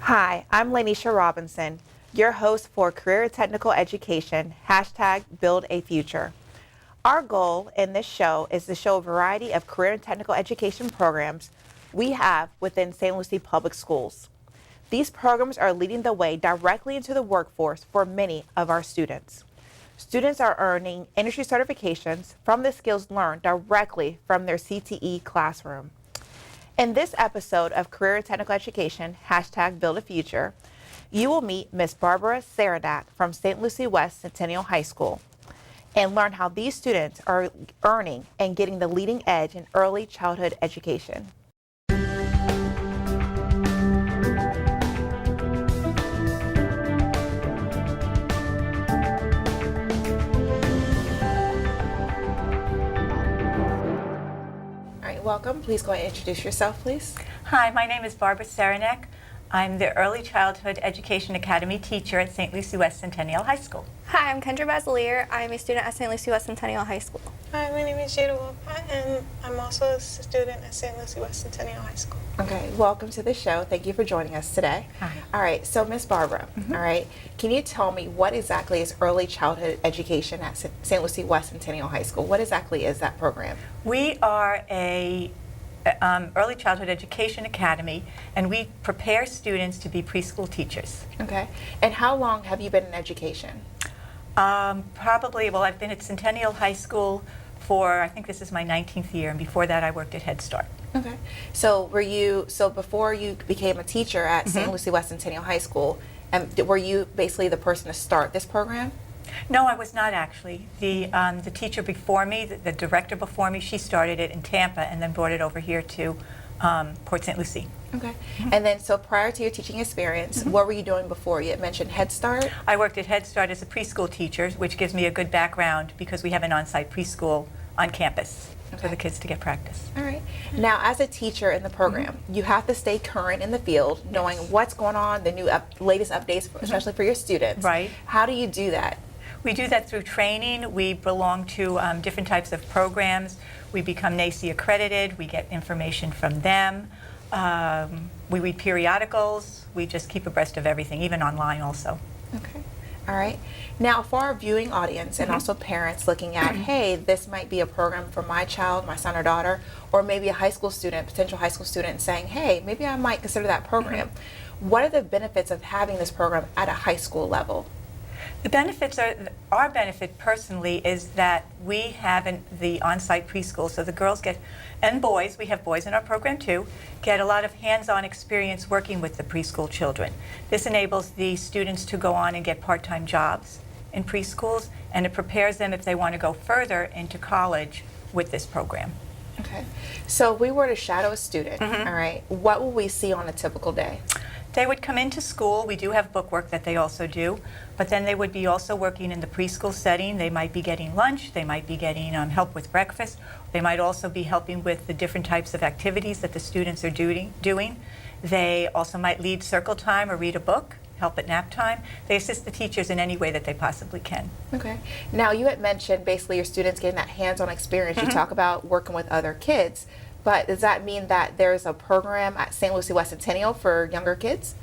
Hi, I'm Lanisha Robinson, your host for Career and Technical Education, #Build a Future. Our goal in this show is to show a variety of career and technical education programs we have within St. Lucie Public Schools. These programs are leading the way directly into the workforce for many of our students. Students are earning industry certifications from the skills learned directly from their CTE classroom. In this episode of Career and Technical Education, #Build a Future, you will meet Miss Barbera Serynek from St. Lucie West Centennial High School and learn how these students are earning and getting the leading edge in early childhood education. Welcome. Please go ahead and introduce yourself, please. Hi, my name is Barbera Serynek. I'm the Early Childhood Education Academy teacher at St. Lucie West Centennial High School. Hi, I'm Kendra Basilier. I'm a student at St. Lucie West Centennial High School. Hi, my name is Jada Wolpott, and I'm also a student at St. Lucie West Centennial High School. Okay, welcome to the show. Thank you for joining us today. Hi. All right, so Miss Barbera, all right, can you tell me what exactly is early childhood education at St. Lucie West Centennial High School? What exactly is that program? We are a early childhood education academy, and we prepare students to be preschool teachers. Okay, and how long have you been in education? Well, I've been at Centennial High School for, I think this is my 19th year, and before that I worked at Head Start. Okay, so before you became a teacher at St. Lucie West Centennial High School, were you basically the person to start this program? No, I was not actually. The teacher before me, the director before me, she started it in Tampa and then brought it over here to Port St. Lucie. Okay. And then, so prior to your teaching experience, what were you doing before? You had mentioned Head Start. I worked at Head Start as a preschool teacher, which gives me a good background because we have an on-site preschool on campus for the kids to get practice. All right. Now, as a teacher in the program, you have to stay current in the field, knowing what's going on, the new latest updates, especially for your students. Right. How do you do that? We do that through training. We belong to different types of programs. We become NACE accredited. We get information from them. We read periodicals. We just keep abreast of everything, even online also. Okay. All right. Now, for our viewing audience and also parents looking at, hey, this might be a program for my child, my son or daughter, or maybe a high school student, potential high school student saying, hey, maybe I might consider that program. What are the benefits of having this program at a high school level? The benefits are, our benefit personally is that we have the on-site preschool, so the girls get, and boys, we have boys in our program too, get a lot of hands-on experience working with the preschool children. This enables the students to go on and get part-time jobs in preschools, and it prepares them if they want to go further into college with this program. Okay. So if we were to shadow a student, all right, what will we see on a typical day? They would come into school. We do have bookwork that they also do, but then they would be also working in the preschool setting. They might be getting lunch. They might be getting help with breakfast. They might also be helping with the different types of activities that the students are doing. They also might lead circle time or read a book, help at nap time. They assist the teachers in any way that they possibly can. Okay. Now, you had mentioned basically your students getting that hands-on experience. You talk about working with other kids. But does that mean that there's a program at St. Lucie West Centennial for younger kids?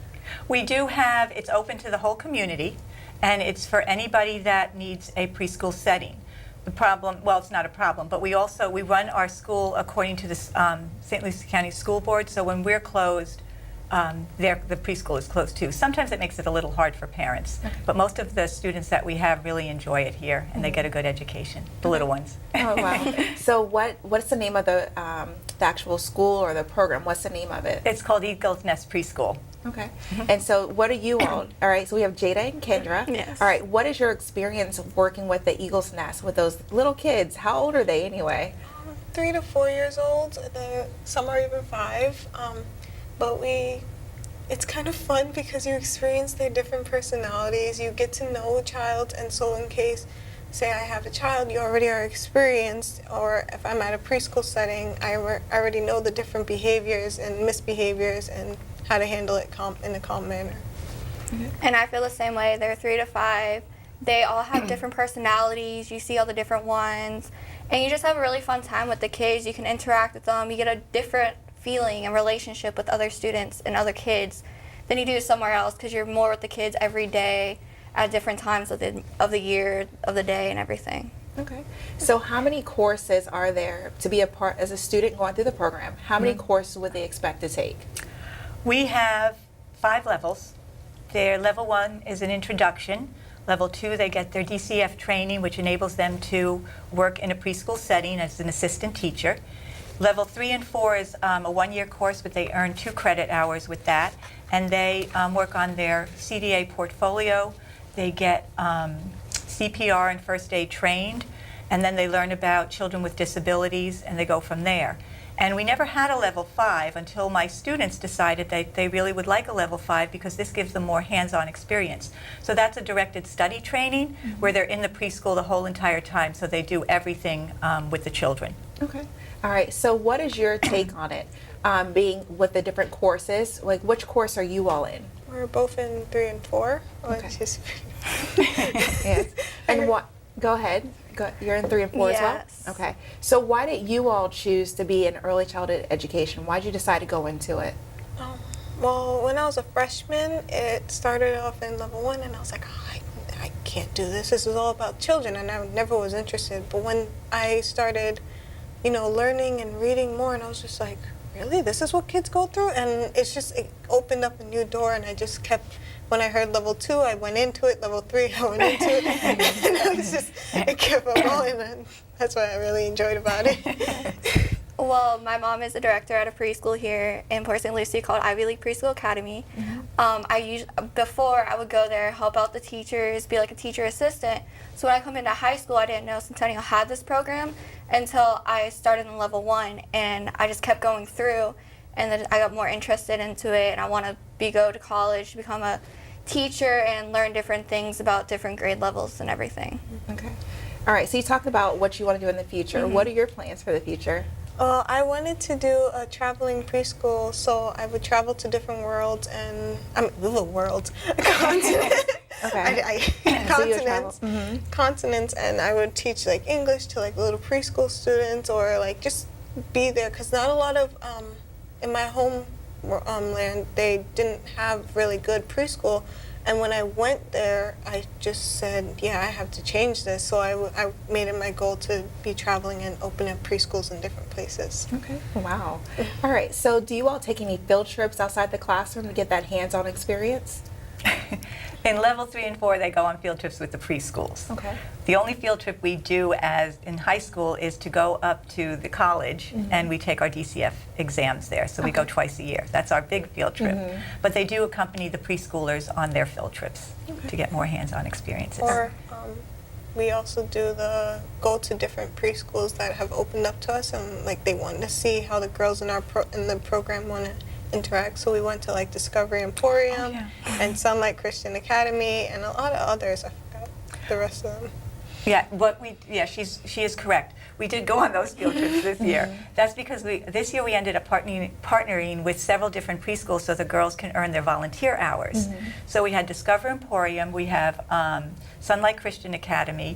We do have, it's open to the whole community, and it's for anybody that needs a preschool setting. The problem, well, it's not a problem, but we run our school according to the St. Lucie County School Board, so when we're closed, the preschool is closed too. Sometimes it makes it a little hard for parents, but most of the students that we have really enjoy it here, and they get a good education, the little ones. Oh, wow. So what's the name of the actual school or the program? What's the name of it? It's called Eagle's Nest Preschool. Okay. And so what are you all? All right, so we have Jada and Kendra. Yes. All right, what is your experience working with the Eagle's Nest, with those little kids? How old are they anyway? 3 to 4 years old. Some are even 5. But it's kind of fun because you experience their different personalities. You get to know a child, and so in case, say I have a child, you already are experienced, or if I'm at a preschool setting, I already know the different behaviors and misbehaviors and how to handle it in a calm manner. And I feel the same way. They're 3 to 5. They all have different personalities. You see all the different ones. And you just have a really fun time with the kids. You can interact with them. You get a different feeling and relationship with other students and other kids than you do somewhere else because you're more with the kids every day at different times of the year, of the day, and everything. Okay. So how many courses are there to be a part as a student going through the program? How many courses would they expect to take? We have 5 levels. Their level 1 is an introduction. Level 2, they get their DCF training, which enables them to work in a preschool setting as an assistant teacher. Level 3 and 4 is a 1-year course, but they earn 2 credit hours with that. And they work on their CDA portfolio. They get CPR and first aid trained, and then they learn about children with disabilities, and they go from there. And we never had a level 5 until my students decided that they really would like a level 5 because this gives them more hands-on experience. So that's a directed study training where they're in the preschool the whole entire time, so they do everything with the children. Okay. All right. So what is your take on it, being with the different courses? Like, which course are you all in? We're both in 3 and 4. Okay. It's just Yes. And what? Go ahead. You're in 3 and 4 Yes. as well? Okay. So why did you all choose to be in early childhood education? Why did you decide to go into it? Well, when I was a freshman, it started off in level 1, and I was like, oh, I can't do this. This is all about children, and I never was interested. But when I started, learning and reading more, and I was just like, really? This is what kids go through? And it opened up a new door, and I just kept, when I heard level 2, I went into it. Level 3, I went into it. And it kept on going, and that's what I really enjoyed about it. Well, my mom is a director at a preschool here in Port St. Lucie called Ivy League Preschool Academy. Before I would go there, help out the teachers, be like a teacher assistant. So when I come into high school, I didn't know Centennial had this program until I started in level 1, and I just kept going through, and then I got more interested into it, and I want to go to college, become a teacher, and learn different things about different grade levels and everything. Okay. All right. So you talked about what you want to do in the future. What are your plans for the future? I wanted to do a traveling preschool, so I would travel to different worlds continents. Okay. So you would travel. Continents, and I would teach like English to like little preschool students, or like just be there, because not a lot of in my home land they didn't have really good preschool. And when I went there, I just said, yeah, I have to change this. So I made it my goal to be traveling and open up preschools in different places. Okay. Wow. All right. So do you all take any field trips outside the classroom to get that hands-on experience? In level 3 and 4, they go on field trips with the preschools. Okay. The only field trip we do as in high school is to go up to the college, and we take our DCF exams there. So we go twice a year. That's our big field trip. But they do accompany the preschoolers on their field trips to get more hands-on experiences. Or we also go to different preschools that have opened up to us, and like they wanted to see how the girls in the program want to interact. So we went to like Discovery Emporium and Sunlight Christian Academy and a lot of others. I forgot the rest of them. Yeah, she is correct. We did go on those field trips this year. That's because this year we ended up partnering with several different preschools so the girls can earn their volunteer hours. So we had Discover Emporium, we have Sunlight Christian Academy,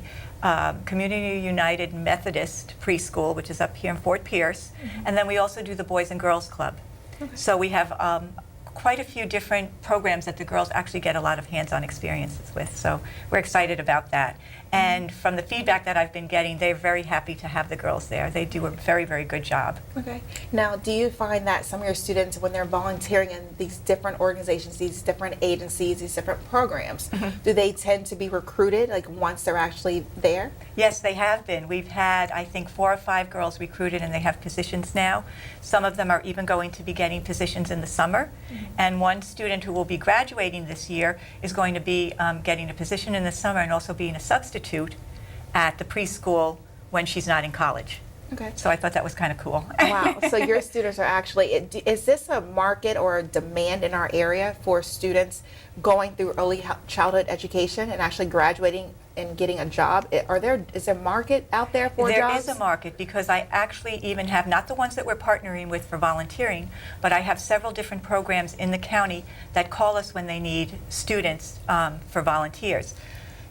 Community United Methodist Preschool, which is up here in Fort Pierce, and then we also do the Boys and Girls Club. So we have quite a few different programs that the girls actually get a lot of hands-on experiences with. So we're excited about that. And from the feedback that I've been getting, they're very happy to have the girls there. They do a very, very good job. Okay. Now, do you find that some of your students, when they're volunteering in these different organizations, these different agencies, these different programs, do they tend to be recruited, like once they're actually there? Yes, they have been. We've had, I think, 4 or 5 girls recruited, and they have positions now. Some of them are even going to be getting positions in the summer. And one student who will be graduating this year is going to be getting a position in the summer and also being a substitute at the preschool when she's not in college. Okay. So I thought that was kind of cool. Wow. So your students are actually, is this a market or a demand in our area for students going through early childhood education and actually graduating and getting a job? Is there a market out there for jobs? There is a market, because I actually even have, not the ones that we're partnering with for volunteering, but I have several different programs in the county that call us when they need students for volunteers.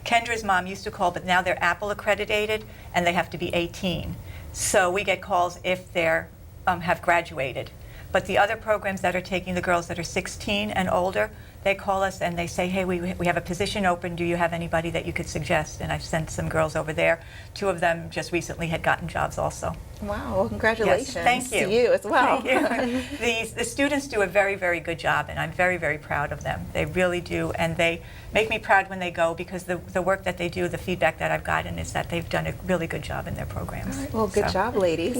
Kendra's mom used to call, but now they're Apple accredited and they have to be 18. So we get calls if they're have graduated. But the other programs that are taking the girls that are 16 and older, they call us and they say, hey, we have a position open. Do you have anybody that you could suggest? And I've sent some girls over there. 2 of them just recently had gotten jobs also. Wow, well, congratulations. Yes, thank you. To you as well. Thank you. The students do a very, very good job, and I'm very, very proud of them. They really do, and they make me proud when they go, because the work that they do, the feedback that I've gotten is that they've done a really good job in their programs. All right, well, good So. job, ladies.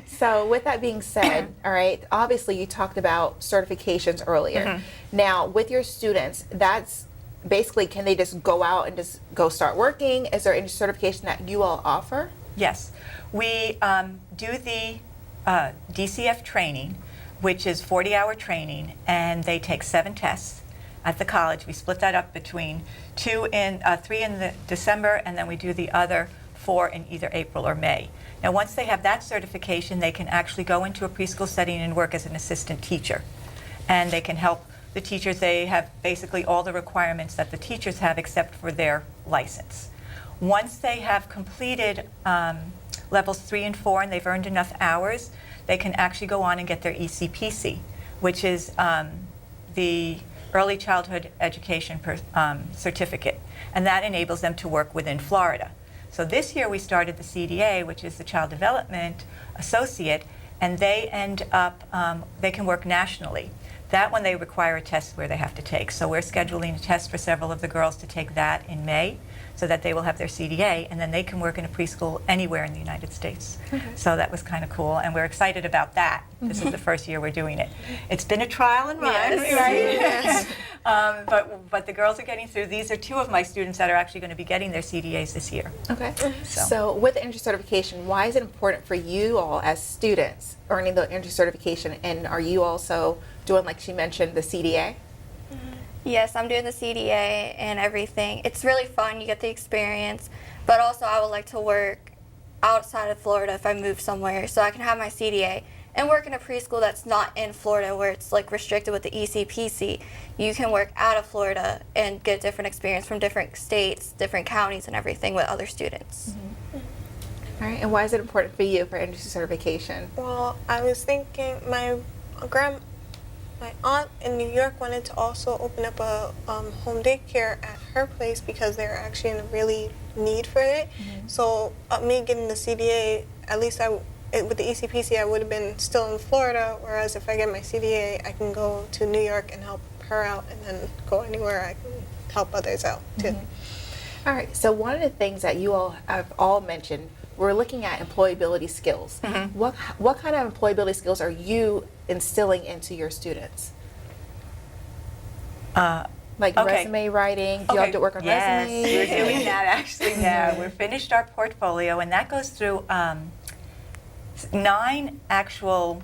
So with that being said, all right, obviously you talked about certifications earlier. Now, with your students, that's basically, can they just go out and just go start working? Is there any certification that you all offer? Yes. We do the DCF training, which is 40-hour training, and they take 7 tests at the college. We split that up between 3 in the December, and then we do the other 4 in either April or May. Now, once they have that certification, they can actually go into a preschool setting and work as an assistant teacher. And they can help the teachers. They have basically all the requirements that the teachers have except for their license. Once they have completed levels 3 and 4 and they've earned enough hours, they can actually go on and get their ECPC, which is the Early Childhood Education Certificate. And that enables them to work within Florida. So this year we started the CDA, which is the Child Development Associate, and they end up, they can work nationally. That one they require a test where they have to take. So we're scheduling a test for several of the girls to take that in May, so that they will have their CDA, and then they can work in a preschool anywhere in the United States. So that was kind of cool, and we're excited about that. This is the first year we're doing it. It's been a trial and run, Yes. right? But the girls are getting through. These are 2 of my students that are actually going to be getting their CDAs this year. Okay. So. So with the entry certification, why is it important for you all as students earning the entry certification? And are you also doing, like she mentioned, the CDA? Yes, I'm doing the CDA and everything. It's really fun. You get the experience. But also, I would like to work outside of Florida if I move somewhere, so I can have my CDA and work in a preschool that's not in Florida, where it's like restricted with the ECPC. You can work out of Florida and get different experience from different states, different counties, and everything with other students. All right, and why is it important for you for entry certification? Well, I was thinking my aunt in New York wanted to also open up a home daycare at her place because they're actually in a really need for it. So me getting the CDA, at least with the ECPC, I would have been still in Florida, whereas if I get my CDA, I can go to New York and help her out, and then go anywhere I can help others out too. All right, so one of the things that you all have all mentioned, we're looking at employability skills. What kind of employability skills are you instilling into your students? Like Okay. resume writing? Do you have to work on yes, resumes? we're doing that actually now. We've finished our portfolio, and that goes through 9 actual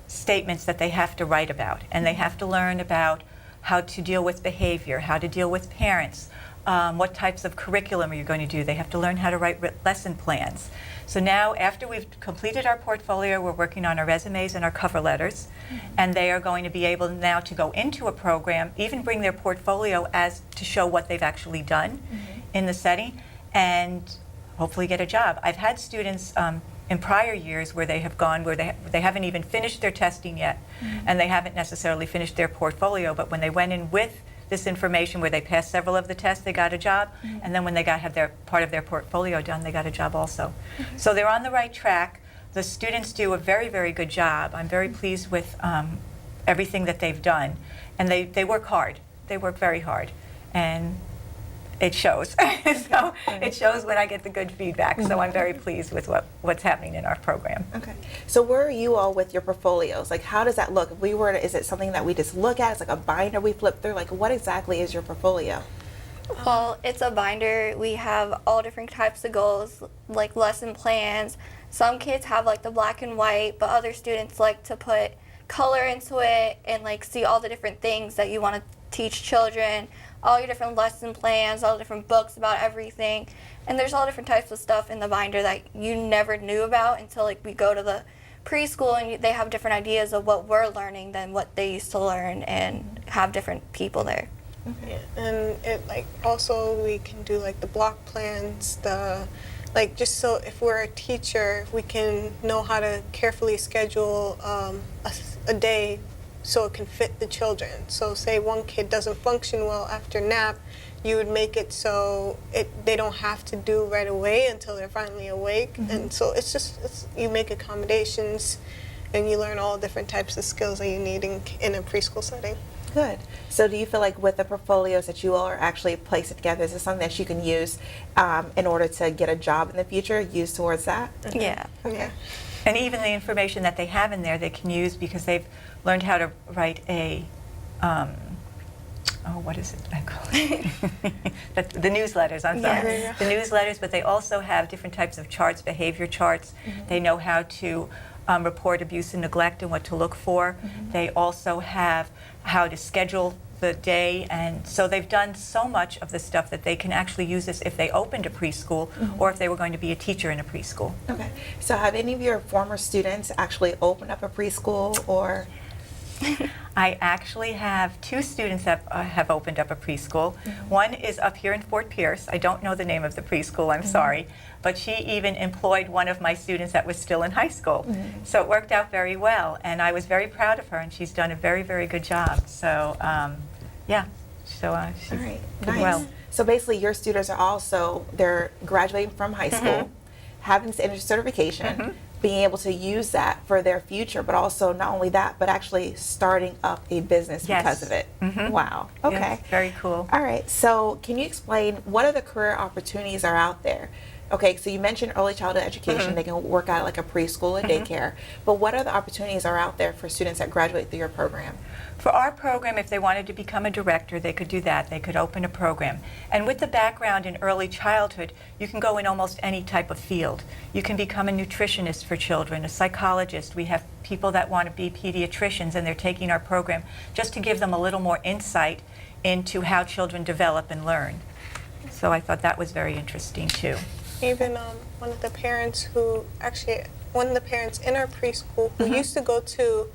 statements that they have to write about. And they have to learn about how to deal with behavior, how to deal with parents, what types of curriculum are you going to do. They have to learn how to write lesson plans. So now, after we've completed our portfolio, we're working on our resumes and our cover letters, and they are going to be able now to go into a program, even bring their portfolio as to show what they've actually done in the setting, and hopefully get a job. I've had students in prior years where they have gone where they haven't even finished their testing yet, and they haven't necessarily finished their portfolio, but when they went in with this information where they passed several of the tests, they got a job, and then when they have their part of their portfolio done, they got a job also. So they're on the right track. The students do a very, very good job. I'm very pleased with everything that they've done, and they work hard. They work very hard, and it shows. So it shows when I get the good feedback. So I'm very pleased with what's happening in our program. Okay. So where are you all with your portfolios? Like, how does that look? If we were to, is it something that we just look at? It's like a binder we flip through? Like, what exactly is your portfolio? Well, it's a binder. We have all different types of goals, like lesson plans. Some kids have like the black and white, but other students like to put color into it and like see all the different things that you want to teach children, all your different lesson plans, all the different books about everything. And there's all different types of stuff in the binder that you never knew about until like we go to the preschool and they have different ideas of what we're learning than what they used to learn, and have different people there. Yeah, and it like also we can do like the block plans, the like just so if we're a teacher, we can know how to carefully schedule a day so it can fit the children. So say one kid doesn't function well after nap, you would make it so they don't have to do right away until they're finally awake. And so you make accommodations and you learn all different types of skills that you need in a preschool setting. Good. So do you feel like with the portfolios that you all are actually placing together, is this something that you can use in order to get a job in the future, use towards that? Yeah. Yeah. And even the information that they have in there, they can use because they've learned how to write a, what is it? I call it the newsletters, I'm sorry. Yes. The newsletters, but they also have different types of charts, behavior charts. They know how to report abuse and neglect and what to look for. They also have how to schedule the day, and so they've done so much of the stuff that they can actually use this if they opened a preschool or if they were going to be a teacher in a preschool. Okay. So have any of your former students actually opened up a preschool or? I actually have 2 students that have opened up a preschool. One is up here in Fort Pierce. I don't know the name of the preschool, I'm sorry, but she even employed one of my students that was still in high school. So it worked out very well, and I was very proud of her, and she's done a very, very good job. So, yeah, so she's All right. doing Nice. well. So basically your students are also, they're graduating from high school, having this certification, being able to use that for their future, but also not only that, but actually starting up a business Yes. because of it. Wow. Okay. Yes, very cool. All right. So can you explain what other career opportunities are out there? Okay, so you mentioned early childhood education. They can work out like a preschool or daycare. But what other opportunities are out there for students that graduate through your program? For our program, if they wanted to become a director, they could do that. They could open a program. And with the background in early childhood, you can go in almost any type of field. You can become a nutritionist for children, a psychologist. We have people that want to be pediatricians, and they're taking our program just to give them a little more insight into how children develop and learn. So I thought that was very interesting, too. Even one of the parents in our preschool who used to go to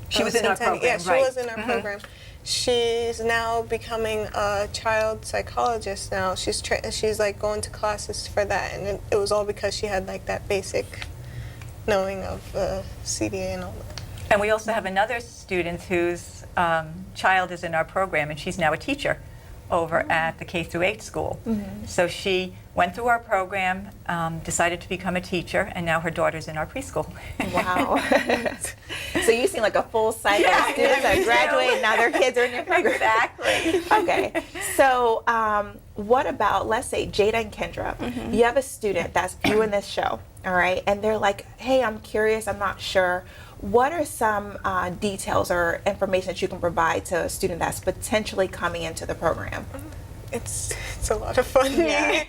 She was in our Centennial. program, Yeah, she right. was in our program. She's now becoming a child psychologist now. She's like going to classes for that, and it was all because she had like that basic knowing of CDA and all that. And we also have another student whose child is in our program, and she's now a teacher over at the K-8 school. So she went through our program, decided to become a teacher, and now her daughter's in our preschool. Wow. So you seem like a full cycle of students that graduate, now their kids are in your program. Exactly. Okay. So what about, let's say, Jada and Kendra. You have a student that's viewing this show, all right? And they're like, hey, I'm curious, I'm not sure. What are some details or information that you can provide to a student that's potentially coming into the program? It's a lot of fun. Yeah.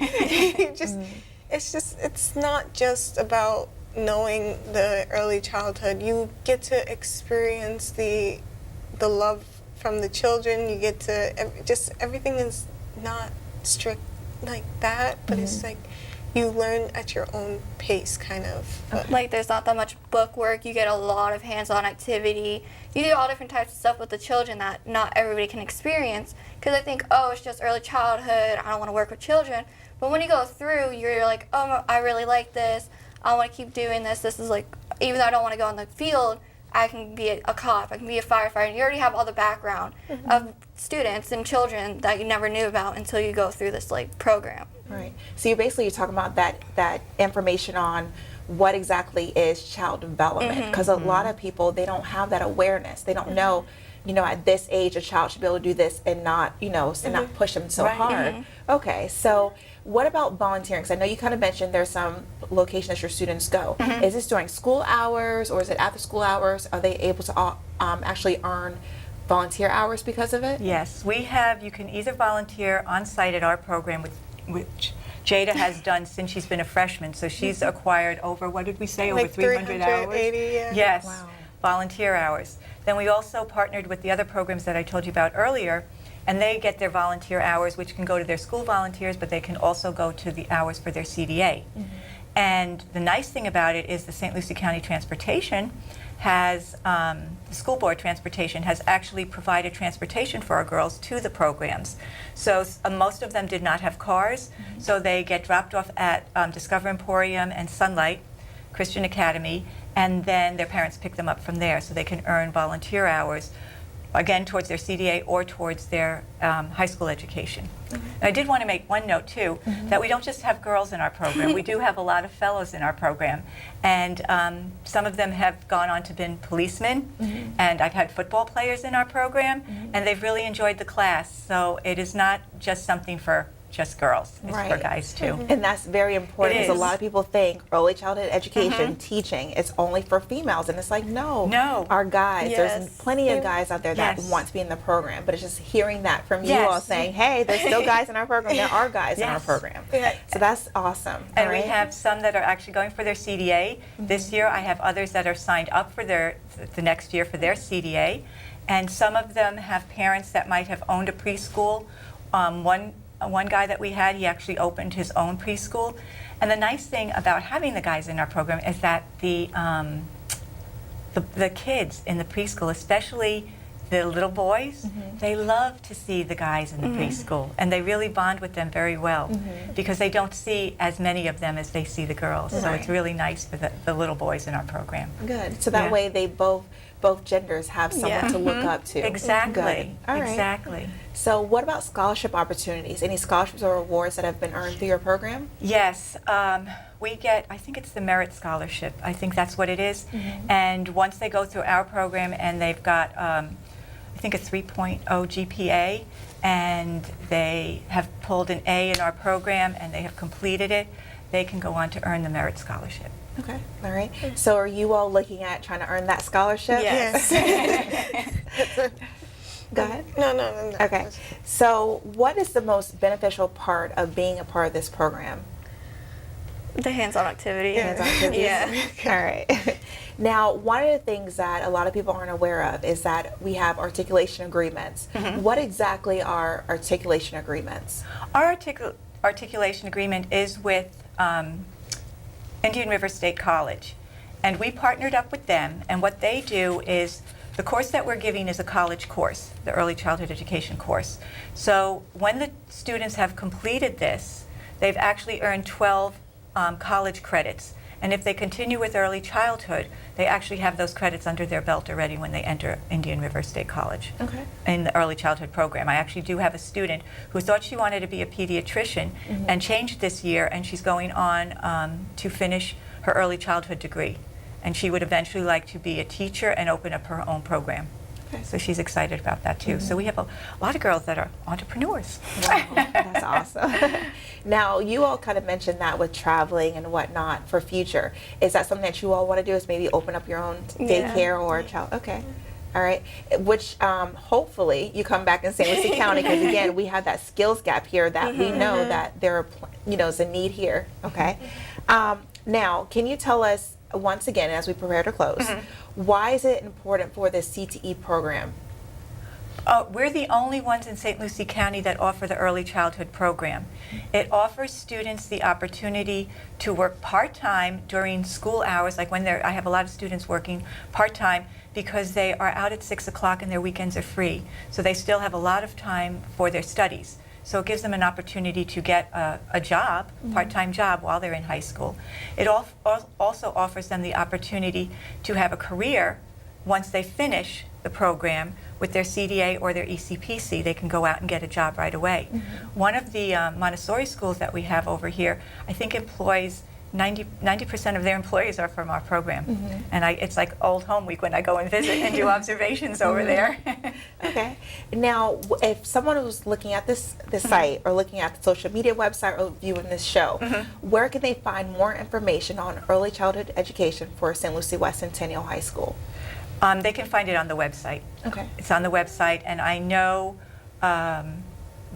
It's not just about knowing the early childhood. You get to experience the love from the children. You get to everything is not strict like that, but it's like you learn at your own pace, kind of. Like, there's not that much book work. You get a lot of hands-on activity. You do all different types of stuff with the children that not everybody can experience. Because I think, oh, it's just early childhood. I don't want to work with children. But when you go through, you're like, oh, I really like this. I want to keep doing this. This is like, even though I don't want to go in the field, I can be a cop. I can be a firefighter. And you already have all the background of students and children that you never knew about until you go through this like program. Right. So you're talking about that information on what exactly is child development, because a lot of people, they don't have that awareness. They don't know, at this age a child should be able to do this and not, and not push them so Right. hard. Okay. So what about volunteering? Because I know you kind of mentioned there's some locations that your students go. Is this during school hours or is it after school hours? Are they able to actually earn volunteer hours because of it? Yes, you can either volunteer on site at our program, which Jada has done since she's been a freshman. So she's acquired over, what did we say, over Like 300 hours? 380, yeah. Yes, Wow. volunteer hours. Then we also partnered with the other programs that I told you about earlier, and they get their volunteer hours, which can go to their school volunteers, but they can also go to the hours for their CDA. And the nice thing about it is the St. Lucie County Transportation has, the school board transportation has actually provided transportation for our girls to the programs. So most of them did not have cars, so they get dropped off at Discover Emporium and Sunlight Christian Academy, and then their parents pick them up from there so they can earn volunteer hours, again, towards their CDA or towards their high school education. I did want to make one note, too, that we don't just have girls in our program. We do have a lot of fellows in our program. And some of them have gone on to be policemen, and I've had football players in our program, and they've really enjoyed the class. So it is not just something for just girls. It's for guys, too. And that's very important, It because a is. lot of people think early childhood education, teaching, is only for females. And it's like, no. No. Our guys, there's Yes. plenty of guys out there that Yes. want to be in the program. But it's just hearing that from you Yes. all saying, hey, there's still guys in our program. There are guys in our Yes. program. Yeah. So that's awesome. And all we right? have some that are actually going for their CDA. This year, I have others that are signed up for the next year for their CDA. And some of them have parents that might have owned a preschool. One guy that we had, he actually opened his own preschool. And the nice thing about having the guys in our program is that the kids in the preschool, especially the little boys, they love to see the guys in the preschool, and they really bond with them very well because they don't see as many of them as they see the girls. So it's really nice for the little boys in our program. Good. So that Yeah. way they both genders have someone to look up to. Exactly. Good. All right. Exactly. So what about scholarship opportunities? Any scholarships or awards that have been earned through your program? Yes, we get, I think it's the Merit Scholarship. I think that's what it is. And once they go through our program and they've got, I think a 3.0 GPA, and they have pulled an A in our program and they have completed it, they can go on to earn the Merit Scholarship. Okay. All right. So are you all looking at trying to earn that scholarship? Yes. Go ahead. No. Okay. So what is the most beneficial part of being a part of this program? The hands-on activity. Hands-on activities? Yeah. All right. Now, one of the things that a lot of people aren't aware of is that we have articulation agreements. What exactly are articulation agreements? Our articulation agreement is with Indian River State College, and we partnered up with them, and what they do is the course that we're giving is a college course, the early childhood education course. So when the students have completed this, they've actually earned 12 college credits. And if they continue with early childhood, they actually have those credits under their belt already when they enter Indian River State College in the early childhood program. I actually do have a student who thought she wanted to be a pediatrician and changed this year, and she's going on to finish her early childhood degree. And she would eventually like to be a teacher and open up her own program. So she's excited about that too. So we have a lot of girls that are entrepreneurs. Wow, that's awesome. Now, you all kind of mentioned that with traveling and whatnot for future. Is that something that you all want to do, is maybe open up your own daycare or child? Okay. All right. Which hopefully you come back in St. Lucie County, because again, we have that skills gap here that we know that there are, is a need here. Okay. Now, can you tell us, once again, as we prepare to close, why is it important for the CTE program? We're the only ones in St. Lucie County that offer the early childhood program. It offers students the opportunity to work part-time during school hours, like when I have a lot of students working part-time because they are out at 6 o'clock and their weekends are free. So they still have a lot of time for their studies. So it gives them an opportunity to get a job, part-time job, while they're in high school. It also offers them the opportunity to have a career once they finish the program with their CDA or their ECPC. They can go out and get a job right away. One of the Montessori schools that we have over here, I think employs 90% of their employees are from our program. And it's like old home week when I go and visit and do observations over there. Okay. Now, if someone was looking at this site or looking at the social media website or viewing this show, where can they find more information on early childhood education for St. Lucie West Centennial High School? They can find it on the website. Okay. It's on the website, and I know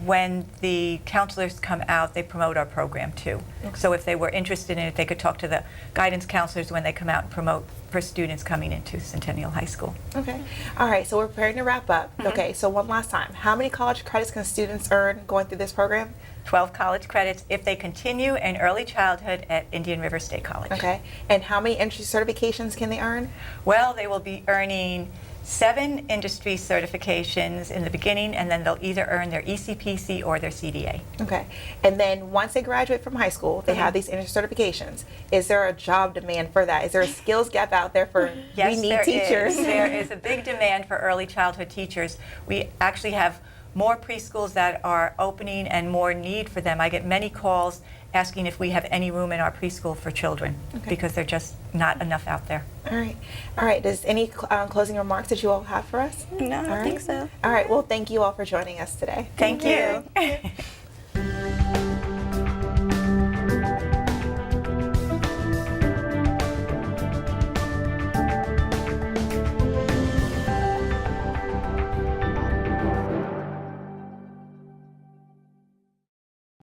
when the counselors come out, they promote our program too. So if they were interested in it, they could talk to the guidance counselors when they come out and promote for students coming into Centennial High School. Okay. All right, so we're preparing to wrap up. Okay, so one last time. How many college credits can students earn going through this program? 12 college credits if they continue in early childhood at Indian River State College. Okay. And how many entry certifications can they earn? Well, they will be earning 7 industry certifications in the beginning, and then they'll either earn their ECPC or their CDA. Okay. And then once they graduate from high school, they have these entry certifications. Is there a job demand for that? Is there a skills gap out there for Yes, we need there teachers? is. There is a big demand for early childhood teachers. We actually have more preschools that are opening and more need for them. I get many calls asking if we have any room in our preschool for children because there's just not enough out there. All right. All right. Does any closing remarks that you all have for us? No, I don't think so. All right. Well, thank you all for joining us today. Thank you.